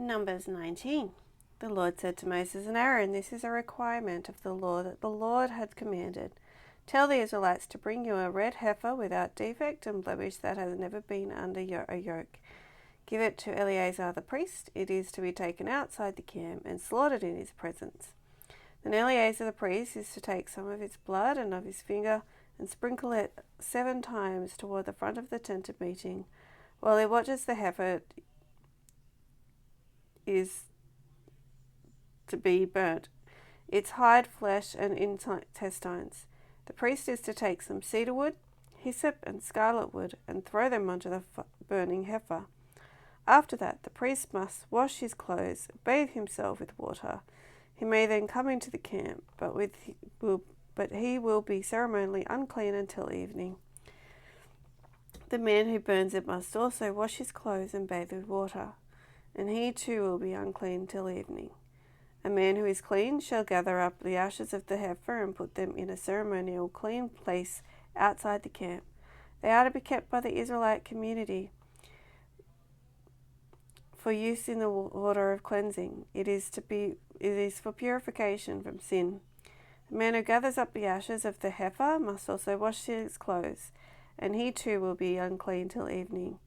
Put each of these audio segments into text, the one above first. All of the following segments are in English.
Numbers 19. The Lord said to Moses and Aaron, "This is a requirement of the law that the Lord had commanded. Tell the Israelites to bring you a red heifer without defect and blemish that has never been under a yoke. Give it to Eleazar the priest. It is to be taken outside the camp and slaughtered in his presence. Then Eleazar the priest is to take some of its blood and of his finger and sprinkle it 7 times toward the front of the tent of meeting. While he watches, the heifer is to be burnt, its hide, flesh, and intestines. The priest is to take some cedar wood, hyssop, and scarlet wood and throw them onto the burning heifer. After that, the priest must wash his clothes, bathe himself with water. He may then come into the camp, but he will be ceremonially unclean until evening. The man who burns it must also wash his clothes and bathe with water, and he too will be unclean till evening. A man who is clean shall gather up the ashes of the heifer and put them in a ceremonial clean place outside the camp. They are to be kept by the Israelite community for use in the water of cleansing. It is for purification from sin. The man who gathers up the ashes of the heifer must also wash his clothes, and he too will be unclean till evening.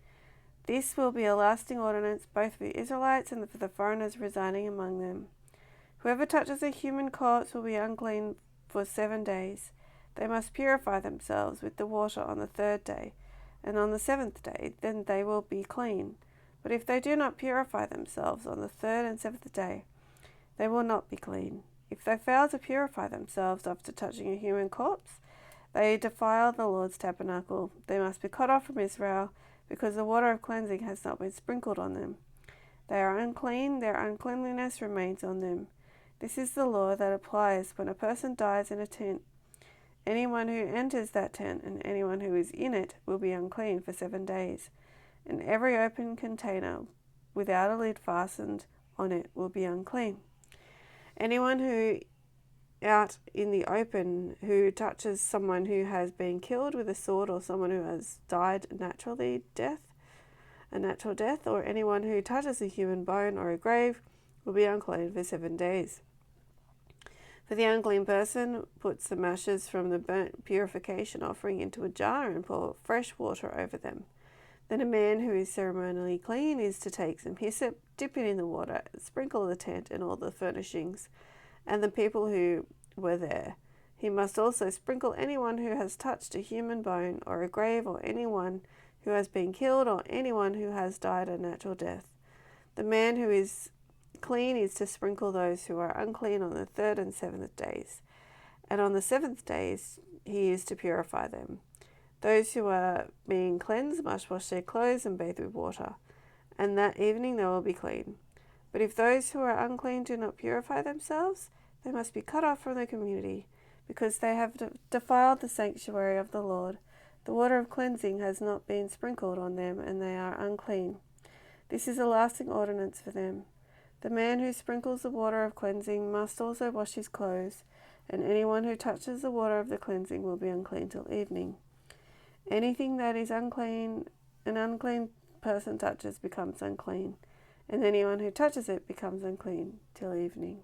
This will be a lasting ordinance both for the Israelites and for the foreigners residing among them. Whoever touches a human corpse will be unclean for 7 days. They must purify themselves with the water on the 3rd day, and on the 7th day then they will be clean. But if they do not purify themselves on the 3rd and 7th day, they will not be clean. If they fail to purify themselves after touching a human corpse, they defile the Lord's tabernacle. They must be cut off from Israel, because the water of cleansing has not been sprinkled on them. They are unclean, their uncleanliness remains on them. This is the law that applies when a person dies in a tent. Anyone who enters that tent and anyone who is in it will be unclean for 7 days, and every open container without a lid fastened on it will be unclean. Anyone who out in the open who touches someone who has been killed with a sword, or someone who has died a natural death, or anyone who touches a human bone or a grave will be unclean for 7 days. For the unclean person puts some ashes from the burnt purification offering into a jar and pour fresh water over them. Then a man who is ceremonially clean is to take some hyssop, dip it in the water, and sprinkle the tent and all the furnishings, and the people who were there. He must also sprinkle anyone who has touched a human bone or a grave, or anyone who has been killed, or anyone who has died a natural death. The man who is clean is to sprinkle those who are unclean on the 3rd and 7th days, and on the 7th day he is to purify them. Those who are being cleansed must wash their clothes and bathe with water, and that evening they will be clean. But if those who are unclean do not purify themselves, they must be cut off from the community, because they have defiled the sanctuary of the Lord. The water of cleansing has not been sprinkled on them, and they are unclean. This is a lasting ordinance for them. The man who sprinkles the water of cleansing must also wash his clothes, and anyone who touches the water of the cleansing will be unclean till evening. Anything that is unclean, an unclean person touches becomes unclean, and anyone who touches it becomes unclean till evening.